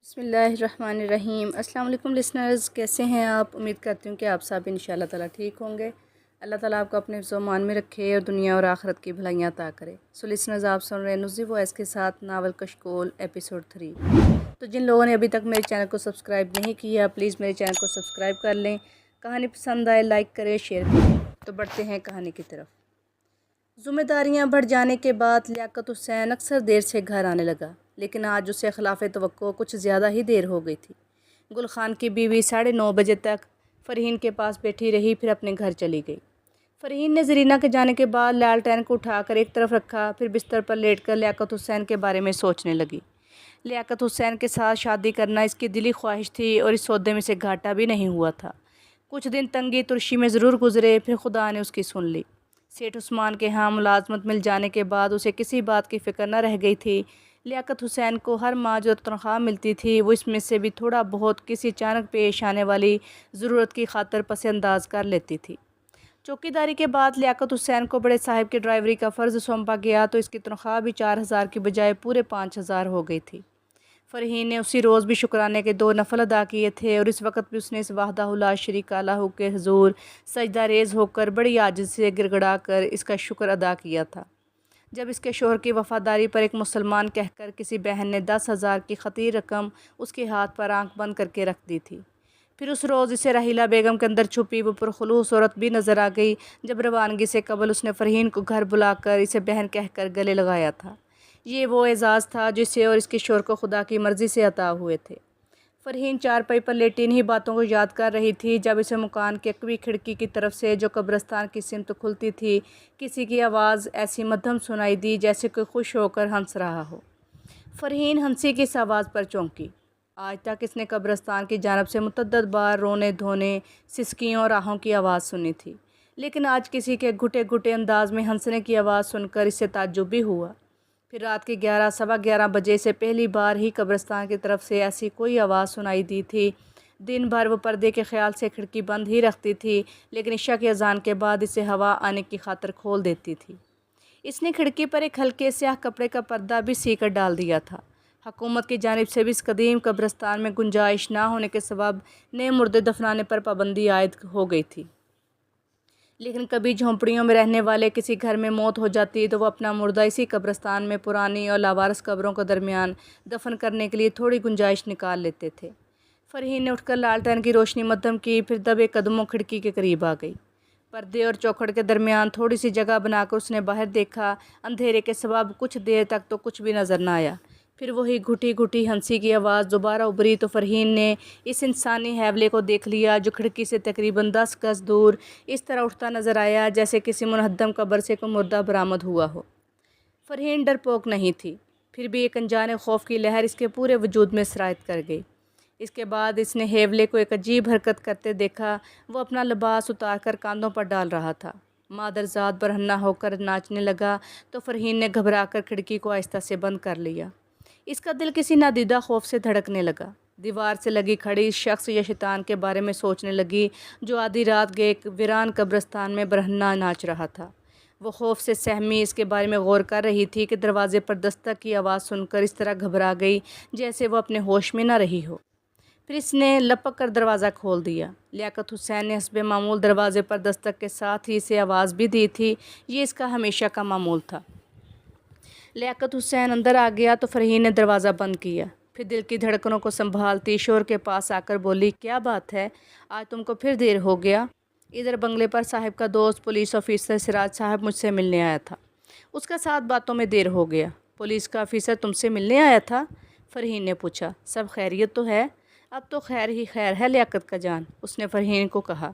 بسم اللہ الرحمن الرحیم۔ السلام علیکم لسنرز، کیسے ہیں آپ؟ امید کرتی ہوں کہ آپ سب انشاءاللہ تعالیٰ ٹھیک ہوں گے۔ اللہ تعالیٰ آپ کو اپنے حفظ و امان میں رکھے اور دنیا اور آخرت کی بھلائیاں عطا کرے۔ لسنرز، آپ سن رہے ہیں نزی وائس کے ساتھ ناول کشکول ایپیسوڈ 3۔ تو جن لوگوں نے ابھی تک میرے چینل کو سبسکرائب نہیں کیا پلیز میرے چینل کو سبسکرائب کر لیں۔ کہانی پسند آئے لائک کریں، شیئر کریں۔ تو بڑھتے ہیں کہانی کی طرف۔ ذمہ داریاں بڑھ جانے کے بعد لیاقت حسین اکثر دیر سے گھر آنے لگا، لیکن آج اسے خلاف توقع کچھ زیادہ ہی دیر ہو گئی تھی۔ گل خان کی بیوی 9:30 بجے تک فرحین کے پاس بیٹھی رہی، پھر اپنے گھر چلی گئی۔ فرحین نے زرینہ کے جانے کے بعد لالٹین کو اٹھا کر ایک طرف رکھا، پھر بستر پر لیٹ کر لیاقت حسین کے بارے میں سوچنے لگی۔ لیاقت حسین کے ساتھ شادی کرنا اس کی دلی خواہش تھی اور اس سودے میں سے گھاٹا بھی نہیں ہوا تھا۔ کچھ دن تنگی ترشی میں ضرور گزرے، پھر خدا نے اس کی سن لی۔ سیٹھ عثمان کے ہاں ملازمت مل جانے کے بعد اسے کسی بات کی فکر نہ رہ گئی تھی۔ لیاقت حسین کو ہر ماہ جو تنخواہ ملتی تھی وہ اس میں سے بھی تھوڑا بہت کسی اچانک پیش آنے والی ضرورت کی خاطر پس انداز کر لیتی تھی۔ چوکیداری کے بعد لیاقت حسین کو بڑے صاحب کی ڈرائیوری کا فرض سونپا گیا تو اس کی تنخواہ بھی 4,000 کی بجائے پورے 5,000 ہو گئی تھی۔ فرحین نے اسی روز بھی شکرانے کے 2 نفل ادا کیے تھے اور اس وقت بھی اس نے اس وحدہ لا شریک اللہ کے حضور سجدہ ریز ہو کر بڑی عاجزی سے گڑ گڑا کر اس کا شکر ادا کیا تھا۔ جب اس کے شوہر کی وفاداری پر ایک مسلمان کہہ کر کسی بہن نے 10,000 کی خطیر رقم اس کے ہاتھ پر آنکھ بند کر کے رکھ دی تھی۔ پھر اس روز اسے رحیلہ بیگم کے اندر چھپی وہ پرخلوص عورت بھی نظر آ گئی جب روانگی سے قبل اس نے فرحین کو گھر بلا کر اسے بہن کہہ کر گلے لگایا تھا۔ یہ وہ اعزاز تھا جسے اور اس کے شوہر کو خدا کی مرضی سے عطا ہوئے تھے۔ فرحین چارپائی پر لیٹی انہی باتوں کو یاد کر رہی تھی جب اسے مکان کی اکوی کھڑکی کی طرف سے جو قبرستان کی سمت کھلتی تھی کسی کی آواز ایسی مدھم سنائی دی جیسے کوئی خوش ہو کر ہنس رہا ہو۔ فرحین ہنسی کی اس آواز پر چونکی۔ آج تک اس نے قبرستان کی جانب سے متعدد بار رونے دھونے، سسکیوں اور آہوں کی آواز سنی تھی، لیکن آج کسی کے گھٹے گھٹے انداز میں ہنسنے کی آواز سن کر اسے تعجب بھی ہوا۔ پھر رات کے 11 سوا 11 بجے سے پہلی بار ہی قبرستان کی طرف سے ایسی کوئی آواز سنائی دی تھی۔ دن بھر وہ پردے کے خیال سے کھڑکی بند ہی رکھتی تھی، لیکن عشاء کی اذان کے بعد اسے ہوا آنے کی خاطر کھول دیتی تھی۔ اس نے کھڑکی پر ایک ہلکے سیاہ کپڑے کا پردہ بھی سی کر ڈال دیا تھا۔ حکومت کی جانب سے بھی اس قدیم قبرستان میں گنجائش نہ ہونے کے سبب نئے مردے دفنانے پر پابندی عائد ہو گئی تھی، لیکن کبھی جھونپڑیوں میں رہنے والے کسی گھر میں موت ہو جاتی تو وہ اپنا مردہ اسی قبرستان میں پرانی اور لاوارث قبروں کے درمیان دفن کرنے کے لیے تھوڑی گنجائش نکال لیتے تھے۔ فرحین نے اٹھ کر لالٹین کی روشنی مدھم کی، پھر دبے قدموں کھڑکی کے قریب آ گئی۔ پردے اور چوکھٹ کے درمیان تھوڑی سی جگہ بنا کر اس نے باہر دیکھا۔ اندھیرے کے سبب کچھ دیر تک تو کچھ بھی نظر نہ آیا۔ پھر وہی گھٹی گھٹی ہنسی کی آواز دوبارہ ابھری تو فرحین نے اس انسانی حیولے کو دیکھ لیا جو کھڑکی سے تقریباً 10 گز دور اس طرح اٹھتا نظر آیا جیسے کسی منہدم قبر سے کوئی مردہ برآمد ہوا ہو۔ فرحین ڈرپوک نہیں تھی، پھر بھی ایک انجان خوف کی لہر اس کے پورے وجود میں سرایت کر گئی۔ اس کے بعد اس نے حیولے کو ایک عجیب حرکت کرتے دیکھا۔ وہ اپنا لباس اتار کر کاندھوں پر ڈال رہا تھا۔ مادرزاد برہنہ ہو کر ناچنے لگا تو فرحین نے گھبرا کر کھڑکی کو آہستہ سے بند کر لیا۔ اس کا دل کسی نادیدہ خوف سے دھڑکنے لگا۔ دیوار سے لگی کھڑی اس شخص یا شیطان کے بارے میں سوچنے لگی جو آدھی رات گئے ایک ویران قبرستان میں برہنہ ناچ رہا تھا۔ وہ خوف سے سہمی اس کے بارے میں غور کر رہی تھی کہ دروازے پر دستک کی آواز سن کر اس طرح گھبرا گئی جیسے وہ اپنے ہوش میں نہ رہی ہو۔ پھر اس نے لپک کر دروازہ کھول دیا۔ لیاقت حسین نے حسب معمول دروازے پر دستک کے ساتھ ہی اسے آواز بھی دی تھی، یہ اس کا ہمیشہ کا معمول تھا۔ لیاقت حسین اندر آ گیا تو فرحین نے دروازہ بند کیا، پھر دل کی دھڑکنوں کو سنبھالتی شوہر کے پاس آ کر بولی، کیا بات ہے؟ آج تم کو پھر دیر ہو گیا؟ ادھر بنگلے پر صاحب کا دوست پولیس آفیسر سراج صاحب مجھ سے ملنے آیا تھا، اس کا ساتھ باتوں میں دیر ہو گیا۔ پولیس کا آفیسر تم سے ملنے آیا تھا؟ فرحین نے پوچھا۔ سب خیریت تو ہے؟ اب تو خیر ہی خیر ہے لیاقت کا جان، اس نے فرحین کو کہا۔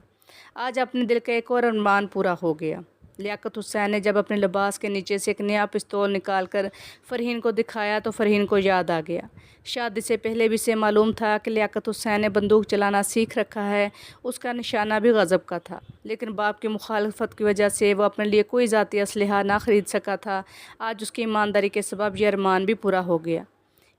آج اپنے دل کا ایک اور ارمان پورا ہو گیا۔ لیاقت حسین نے جب اپنے لباس کے نیچے سے ایک نیا پستول نکال کر فرحین کو دکھایا تو فرحین کو یاد آ گیا۔ شادی سے پہلے بھی اسے معلوم تھا کہ لیاقت حسین نے بندوق چلانا سیکھ رکھا ہے۔ اس کا نشانہ بھی غضب کا تھا، لیکن باپ کی مخالفت کی وجہ سے وہ اپنے لیے کوئی ذاتی اسلحہ نہ خرید سکا تھا۔ آج اس کی ایمانداری کے سبب یہ ارمان بھی پورا ہو گیا۔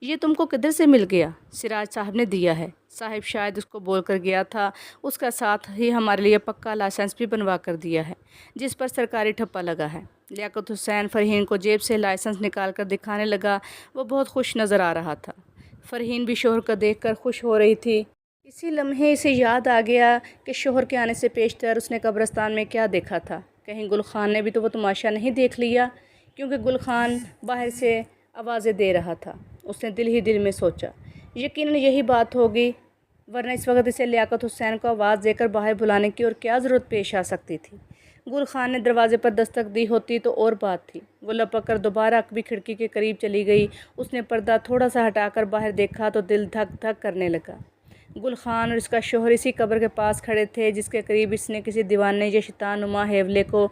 یہ تم کو کدھر سے مل گیا؟ سراج صاحب نے دیا ہے، صاحب شاید اس کو بول کر گیا تھا۔ اس کا ساتھ ہی ہمارے لیے پکا لائسنس بھی بنوا کر دیا ہے جس پر سرکاری ٹھپا لگا ہے۔ لیاقت حسین فرحین کو جیب سے لائسنس نکال کر دکھانے لگا۔ وہ بہت خوش نظر آ رہا تھا۔ فرحین بھی شوہر کو دیکھ کر خوش ہو رہی تھی۔ اسی لمحے اسے یاد آ گیا کہ شوہر کے آنے سے پیشتر اس نے قبرستان میں کیا دیکھا تھا۔ کہیں گل خان نے بھی تو وہ تماشا نہیں دیکھ لیا، کیونکہ گل خان باہر سے آوازیں دے رہا تھا۔ اس نے دل ہی دل میں سوچا، یقیناً یہی بات ہوگی، ورنہ اس وقت اسے لیاقت حسین کو آواز دے کر باہر بلانے کی اور کیا ضرورت پیش آ سکتی تھی۔ گل خان نے دروازے پر دستک دی ہوتی تو اور بات تھی۔ وہ لپک کر دوبارہ عقبی کھڑکی کے قریب چلی گئی۔ اس نے پردہ تھوڑا سا ہٹا کر باہر دیکھا تو دل دھک دھک کرنے لگا۔ گل خان اور اس کا شوہر اسی قبر کے پاس کھڑے تھے جس کے قریب اس نے کسی دیوانے یا شیطان نما حیولے کو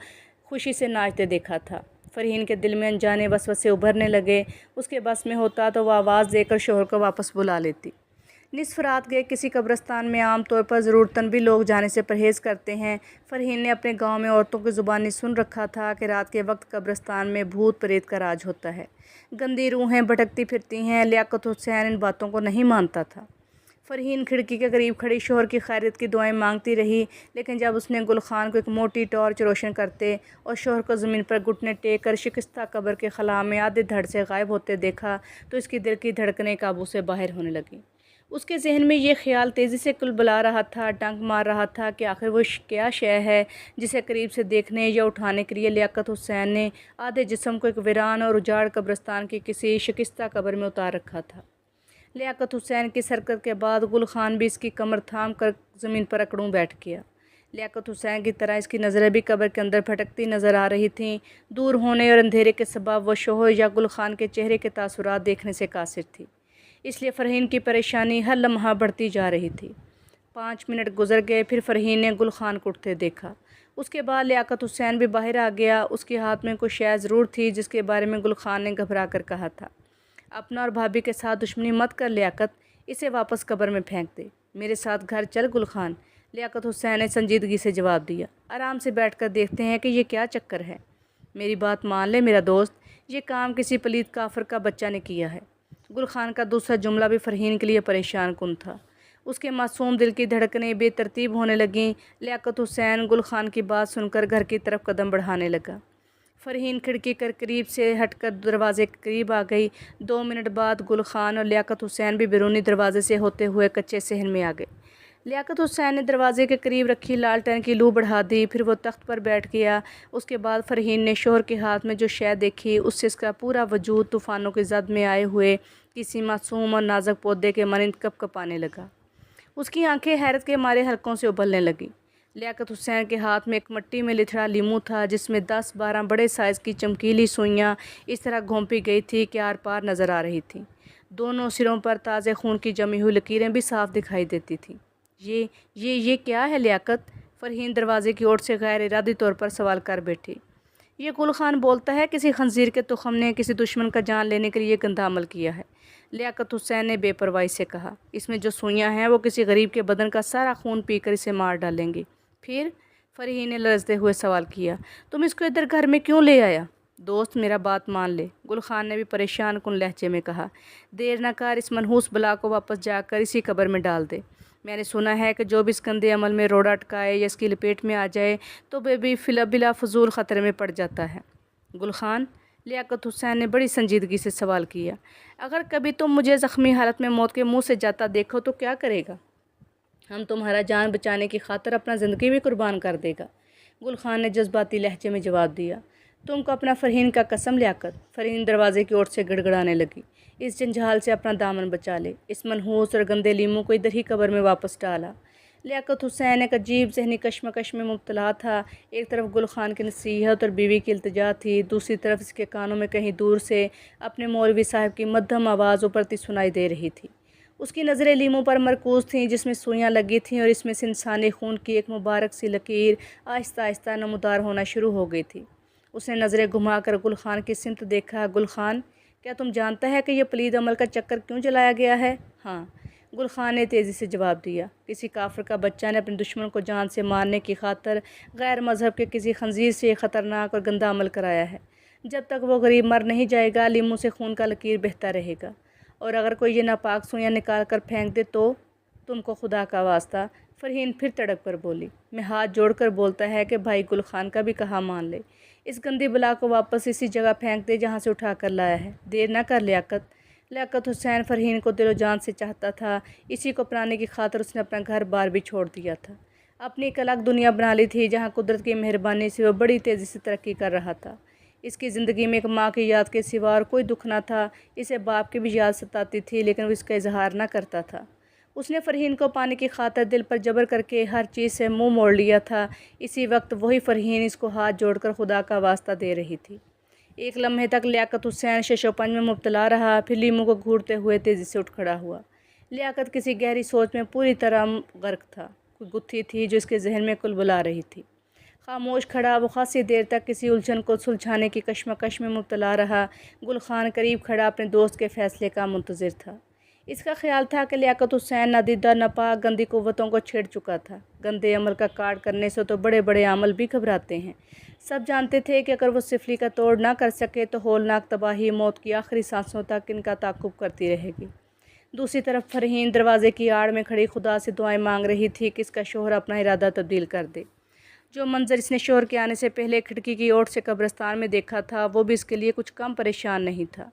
خوشی سے ناچتے دیکھا تھا۔ فرحین کے دل میں انجانے وسوسے ابھرنے لگے۔ اس کے بس میں ہوتا تو وہ آواز دے کر شوہر کو واپس بلا لیتی۔ نصف رات گئے کسی قبرستان میں عام طور پر ضرورتاً بھی لوگ جانے سے پرہیز کرتے ہیں۔ فرحین نے اپنے گاؤں میں عورتوں کی زبانی سن رکھا تھا کہ رات کے وقت قبرستان میں بھوت پریت کا راج ہوتا ہے، گندی روحیں بھٹکتی پھرتی ہیں۔ لیاقت حسین ان باتوں کو نہیں مانتا تھا۔ فرحین کھڑکی کے قریب کھڑی شوہر کی خیریت کی دعائیں مانگتی رہی، لیکن جب اس نے گل خان کو ایک موٹی ٹارچ روشن کرتے اور شوہر کو زمین پر گھٹنے ٹیک کر شکستہ قبر کے خلا میں آدھے دھڑ سے غائب ہوتے دیکھا تو اس کی دل کی دھڑکنیں قابو سے باہر ہونے لگیں۔ اس کے ذہن میں یہ خیال تیزی سے کلبلا رہا تھا، ڈنک مار رہا تھا کہ آخر وہ کیا شے ہے جسے قریب سے دیکھنے یا اٹھانے کے لیے لیاقت حسین نے آدھے جسم کو ایک ویران اور اجاڑ قبرستان کی کسی شکستہ قبر میں اتار رکھا تھا۔ لیاقت حسین کی حرکت کے بعد گل خان بھی اس کی کمر تھام کر زمین پر اکڑوں بیٹھ گیا۔ لیاقت حسین کی طرح اس کی نظریں بھی قبر کے اندر بھٹکتی نظر آ رہی تھیں۔ دور ہونے اور اندھیرے کے سبب وہ شوہر یا گل خان کے چہرے کے تاثرات دیکھنے سے قاصر تھی، اس لیے فرحین کی پریشانی ہر لمحہ بڑھتی جا رہی تھی۔ 5 منٹ گزر گئے، پھر فرحین نے گل خان کو اٹھتے دیکھا۔ اس کے بعد لیاقت حسین بھی باہر آ گیا۔ اس کے ہاتھ میں کوئی شے ضرور تھی جس کے بارے میں گل خان نے گھبرا کر کہا تھا، اپنا اور بھابھی کے ساتھ دشمنی مت کر لیاقت، اسے واپس قبر میں پھینک دے، میرے ساتھ گھر چل گل خان۔ لیاقت حسین نے سنجیدگی سے جواب دیا، آرام سے بیٹھ کر دیکھتے ہیں کہ یہ کیا چکر ہے۔ میری بات مان لے میرا دوست، یہ کام کسی پلید کافر کا بچہ نے کیا ہے۔ گل خان کا دوسرا جملہ بھی فرحین کے لیے پریشان کن تھا۔ اس کے معصوم دل کی دھڑکنیں بے ترتیب ہونے لگیں۔ لیاقت حسین گل خان کی بات سن کر گھر کی طرف قدم بڑھانے لگا۔ فرحین کھڑکی کر قریب سے ہٹ کر دروازے کے قریب آ گئی۔ 2 منٹ بعد گل خان اور لیاقت حسین بھی بیرونی دروازے سے ہوتے ہوئے کچے صحن میں آ گئے۔ لیاقت حسین نے دروازے کے قریب رکھی لالٹین کی لو بڑھا دی، پھر وہ تخت پر بیٹھ گیا۔ اس کے بعد فرحین نے شوہر کے ہاتھ میں جو شے دیکھی اس سے اس کا پورا وجود طوفانوں کی زد میں آئے ہوئے کسی معصوم اور نازک پودے کے مانند کپ کپانے لگا۔ اس کی آنکھیں حیرت کے مارے حلقوں سے ابلنے لگیں۔ لیاقت حسین کے ہاتھ میں ایک مٹی میں لتھڑا لیمو تھا جس میں 10-12 بڑے سائز کی چمکیلی سوئیاں اس طرح گھونپی گئی تھی کہ آر پار نظر آ رہی تھیں۔ دونوں سروں پر تازے خون کی جمی ہوئی لکیریں بھی صاف دکھائی دیتی تھیں۔ یہ کیا ہے لیاقت؟ فرحین دروازے کی اوٹ سے غیر ارادی طور پر سوال کر بیٹھی۔ یہ گل خان بولتا ہے کسی خنزیر کے تخم نے کسی دشمن کا جان لینے کے لیے گندا عمل کیا ہے، لیاقت حسین نے بے پرواہی سے کہا۔ اس میں جو سوئیاں ہیں وہ کسی غریب کے بدن کا سارا خون پی کر اسے مار ڈالیں گی۔ پھر فرحین نے لرزتے ہوئے سوال کیا، تم اس کو ادھر گھر میں کیوں لے آیا؟ دوست میرا بات مان لے، گل خان نے بھی پریشان کن لہجے میں کہا، دیر نہ کر، اس منحوس بلا کو واپس جا کر اسی قبر میں ڈال دے۔ میں نے سنا ہے کہ جو بھی اس گندے عمل میں روڑا اٹکائے یا اس کی لپیٹ میں آ جائے تو بھی بلا فضول خطرے میں پڑ جاتا ہے۔ گل خان، لیاقت حسین نے بڑی سنجیدگی سے سوال کیا، اگر کبھی تم مجھے زخمی حالت میں موت کے منہ سے جاتا دیکھو تو کیا کرے گا؟ ہم تمہارا جان بچانے کی خاطر اپنا زندگی بھی قربان کر دے گا، گل خان نے جذباتی لہجے میں جواب دیا۔ تم کو اپنا فرحین کا قسم لیاقت، فرحین دروازے کی اوٹ سے گڑگڑانے لگی، اس جنجال سے اپنا دامن بچا لے، اس منحوس اور گندے لیمو کو ادھر ہی قبر میں واپس ڈالا۔ لیاقت حسین ایک عجیب ذہنی کشمکش میں مبتلا تھا۔ ایک طرف گل خان کی نصیحت اور بیوی کی التجا تھی، دوسری طرف اس کے کانوں میں کہیں دور سے اپنے مولوی صاحب کی مدھم آواز اوپرتی سنائی دے رہی تھی۔ اس کی نظریں لیمو پر مرکوز تھیں جس میں سوئیاں لگی تھیں اور اس میں سے انسانی خون کی ایک مبارک سی لکیر آہستہ آہستہ نمودار ہونا شروع ہو گئی تھی۔ اس نے نظریں گھما کر گل خان کی سمت دیکھا۔ گل خان، کیا تم جانتا ہے کہ یہ پلید عمل کا چکر کیوں چلایا گیا ہے؟ ہاں، گل خان نے تیزی سے جواب دیا، کسی کافر کا بچہ نے اپنے دشمن کو جان سے مارنے کی خاطر غیر مذہب کے کسی خنزیر سے خطرناک اور گندا عمل کرایا ہے۔ جب تک وہ غریب مر نہیں جائے گا لیمو سے خون کا لکیر بہتا رہے گا، اور اگر کوئی یہ ناپاک سوئیاں نکال کر پھینک دے تو تم کو خدا کا واسطہ، فرحین پھر تڑپ کر بولی، میں ہاتھ جوڑ کر بولتا ہے کہ بھائی گل خان کا بھی کہا مان لے، اس گندی بلا کو واپس اسی جگہ پھینک دے جہاں سے اٹھا کر لایا ہے، دیر نہ کر لیاقت۔ لیاقت حسین فرحین کو دل و جان سے چاہتا تھا، اسی کو اپنانے کی خاطر اس نے اپنا گھر بار بھی چھوڑ دیا تھا، اپنی ایک الگ دنیا بنا لی تھی جہاں قدرت کی مہربانی سے وہ بڑی تیزی سے ترقی کر رہا تھا۔ اس کی زندگی میں ایک ماں کی یاد کے سوا اور کوئی دکھ نہ تھا، اسے باپ کی بھی یاد ستاتی تھی لیکن وہ اس کا اظہار نہ کرتا تھا۔ اس نے فرحین کو پانے کی خاطر دل پر جبر کر کے ہر چیز سے منہ موڑ لیا تھا، اسی وقت وہی فرحین اس کو ہاتھ جوڑ کر خدا کا واسطہ دے رہی تھی۔ ایک لمحے تک لیاقت حسین شش و پنج میں مبتلا رہا، پھر لیمو کو گھورتے ہوئے تیزی سے اٹھ کھڑا ہوا۔ لیاقت کسی گہری سوچ میں پوری طرح غرق تھا، کوئی گتھی تھی جو اس کے ذہن میں کلبلا رہی تھی۔ خاموش کھڑا وہ خاصی دیر تک کسی الجھن کو سلجھانے کی کشمکش میں مبتلا رہا۔ گل خان قریب کھڑا اپنے دوست کے فیصلے کا منتظر تھا۔ اس کا خیال تھا کہ لیاقت حسین نادیدہ ناپاک گندی قوتوں کو چھیڑ چکا تھا۔ گندے عمل کا کاٹ کرنے سے تو بڑے بڑے عمل بھی گھبراتے ہیں۔ سب جانتے تھے کہ اگر وہ سفلی کا توڑ نہ کر سکے تو ہولناک تباہی موت کی آخری سانسوں تک ان کا تعاقب کرتی رہے گی۔ دوسری طرف فرحین دروازے کی آڑ میں کھڑی خدا سے دعائیں مانگ رہی تھی کہ اس کا شوہر اپنا ارادہ تبدیل کر دے۔ جو منظر اس نے شوہر کے آنے سے پہلے کھڑکی کی اوٹ سے قبرستان میں دیکھا تھا وہ بھی اس کے لیے کچھ کم پریشان نہیں تھا۔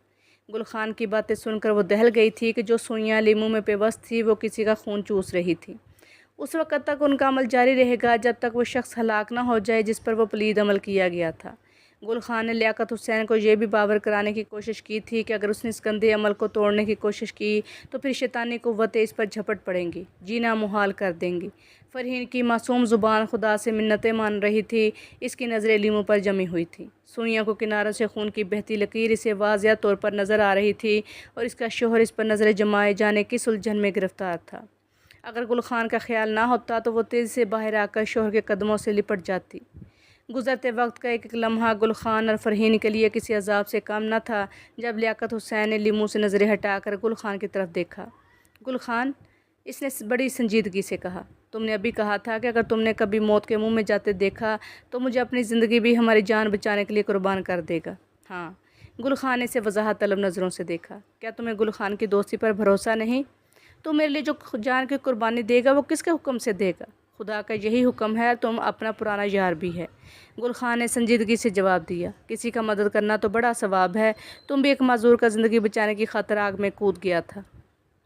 گل خان کی باتیں سن کر وہ دہل گئی تھی کہ جو سوئیاں لیمو میں پیوست تھی وہ کسی کا خون چوس رہی تھی۔ اس وقت تک ان کا عمل جاری رہے گا جب تک وہ شخص ہلاک نہ ہو جائے جس پر وہ پلید عمل کیا گیا تھا۔ گل خان نے لیاقت حسین کو یہ بھی باور کرانے کی کوشش کی تھی کہ اگر اس نے اس گندے عمل کو توڑنے کی کوشش کی تو پھر شیطانی قوتیں اس پر جھپٹ پڑیں گی، جینا محال کر دیں گی۔ فرحین کی معصوم زبان خدا سے منتیں مان رہی تھی، اس کی نظریں لیمو پر جمی ہوئی تھیں۔ سوئیوں کو کناروں سے خون کی بہتی لکیر اسے واضح طور پر نظر آ رہی تھی اور اس کا شوہر اس پر نظریں جمائے جانے کی الجھن میں گرفتار تھا۔ اگر گل خان کا خیال نہ ہوتا تو وہ تیزی سے باہر آ کر شوہر کے قدموں سے لپٹ جاتی۔ گزرتے وقت کا ایک ایک لمحہ گل خان اور فرحین کے لیے کسی عذاب سے کم نہ تھا۔ جب لیاقت حسین نے لیمو سے نظریں ہٹا کر گل خان کی طرف دیکھا، گل خان، اس نے بڑی سنجیدگی سے کہا، تم نے ابھی کہا تھا کہ اگر تم نے کبھی موت کے منہ میں جاتے دیکھا تو مجھے اپنی زندگی بھی ہماری جان بچانے کے لیے قربان کر دے گا۔ ہاں۔ گل خان نے اسے وضاحت طلب نظروں سے دیکھا، کیا تمہیں گل خان کی دوستی پر بھروسہ نہیں؟ تو میرے لیے جو جان کی قربانی دے گا وہ کس کے حکم سے دے گا؟ خدا کا یہی حکم ہے، تم اپنا پرانا یار بھی ہے۔ گل خان نے سنجیدگی سے جواب دیا، کسی کا مدد کرنا تو بڑا ثواب ہے، تم بھی ایک معذور کا زندگی بچانے کی خاطر آگ میں کود گیا تھا۔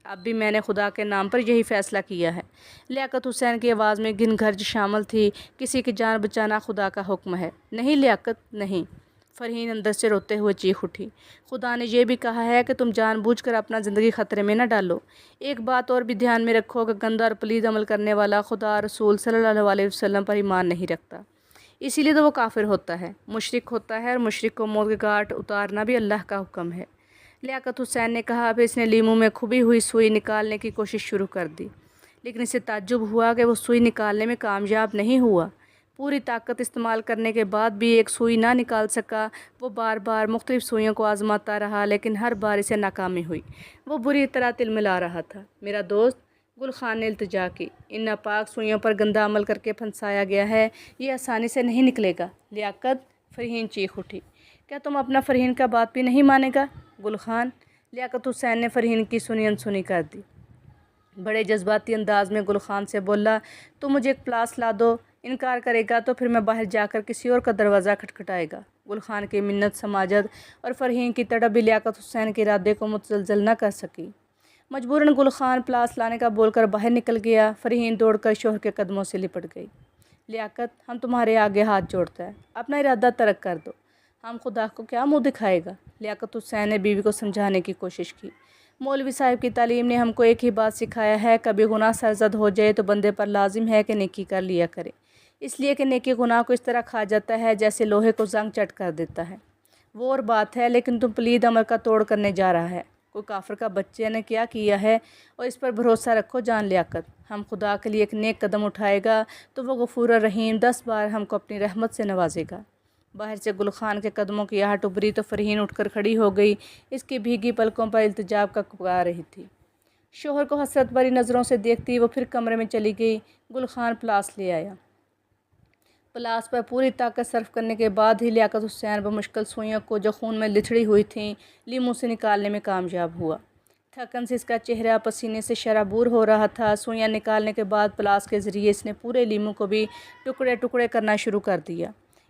اب بھی میں نے خدا کے نام پر یہی فیصلہ کیا ہے۔ لیاقت حسین کی آواز میں گھن گرج شامل تھی، کسی کی جان بچانا خدا کا حکم ہے۔ نہیں لیاقت، نہیں۔ فرحین اندر سے روتے ہوئے چیخ اٹھی، خدا نے یہ بھی کہا ہے کہ تم جان بوجھ کر اپنا زندگی خطرے میں نہ ڈالو۔ ایک بات اور بھی دھیان میں رکھو کہ گندا اور پلید عمل کرنے والا خدا رسول صلی اللہ علیہ وسلم پر ایمان نہیں رکھتا، اسی لیے تو وہ کافر ہوتا ہے، مشرک ہوتا ہے، اور مشرک کو موت کے گھاٹ اتارنا بھی اللہ کا حکم ہے۔ لیاقت حسین نے کہا، پھر اس نے لیمو میں کھبی ہوئی سوئی نکالنے کی کوشش شروع کر دی، لیکن اسے تعجب ہوا کہ وہ سوئی نکالنے میں کامیاب نہیں ہوا۔ پوری طاقت استعمال کرنے کے بعد بھی ایک سوئی نہ نکال سکا۔ وہ بار بار مختلف سوئیوں کو آزماتا رہا لیکن ہر بار اسے ناکامی ہوئی۔ وہ بری طرح تلملا رہا تھا۔ میرا دوست، گل خان نے التجا کی، ان ناپاک سوئیوں پر گندا عمل کر کے پھنسایا گیا ہے، یہ آسانی سے نہیں نکلے گا۔ لیاقت، فرحین چیخ اٹھی، کیا تم اپنا فرحین کا بات بھی نہیں مانے گا؟ گل خان، لیاقت حسین نے فرحین کی سنی انسنی کر دی۔ بڑے جذباتی انداز میں گل خان سے بولا، تم مجھے ایک پلاس لا دو، انکار کرے گا تو پھر میں باہر جا کر کسی اور کا دروازہ کھٹکھٹائے گا۔ گل خان کی منت سماجت اور فرحین کی تڑپ بھی لیاقت حسین کے ارادے کو متزلزل نہ کر سکی۔ مجبوراً گل خان پلاس لانے کا بول کر باہر نکل گیا۔ فرحین دوڑ کر شوہر کے قدموں سے لپٹ گئی۔ لیاقت، ہم تمہارے آگے ہاتھ جوڑتا ہے، اپنا ارادہ ترک کر دو، ہم خدا کو کیا منہ دکھائے گا؟ لیاقت حسین نے بیوی کو سمجھانے کی کوشش کی، مولوی صاحب کی تعلیم نے ہم کو ایک ہی بات سکھایا ہے، کبھی گناہ سرزد ہو جائے تو بندے پر لازم ہے کہ نیکی کر لیا کرے، اس لیے کہ نیکی گناہ کو اس طرح کھا جاتا ہے جیسے لوہے کو زنگ چٹ کر دیتا ہے۔ وہ اور بات ہے، لیکن تم پلید عمل کا توڑ کرنے جا رہا ہے، کوئی کافر کا بچے نے کیا کیا ہے، اور اس پر بھروسہ رکھو جان لیاقت، ہم خدا کے لیے ایک نیک قدم اٹھائے گا تو وہ غفور الرحیم 10 بار ہم کو اپنی رحمت سے نوازے گا۔ باہر سے گل خان کے قدموں کی آہٹ ابھری تو فرحین اٹھ کر کھڑی ہو گئی، اس کی بھیگی پلکوں پر التجاب کا پکار رہی تھی۔ شوہر کو حسرت بھری نظروں سے دیکھتی وہ پھر کمرے میں چلی گئی۔ گل خان پلاس لے آیا۔ پلاس پر پوری طاقت صرف کرنے کے بعد ہی لیاقت حسین بمشکل سوئیوں کو جو خون میں لتھڑی ہوئی تھیں لیمو سے نکالنے میں کامیاب ہوا۔ تھکن سے اس کا چہرہ پسینے سے شرابور ہو رہا تھا۔ سوئیاں نکالنے کے بعد پلاس کے ذریعے اس نے پورے لیمو کو بھی ٹکڑے ٹکڑے کرنا شروع کر دیا۔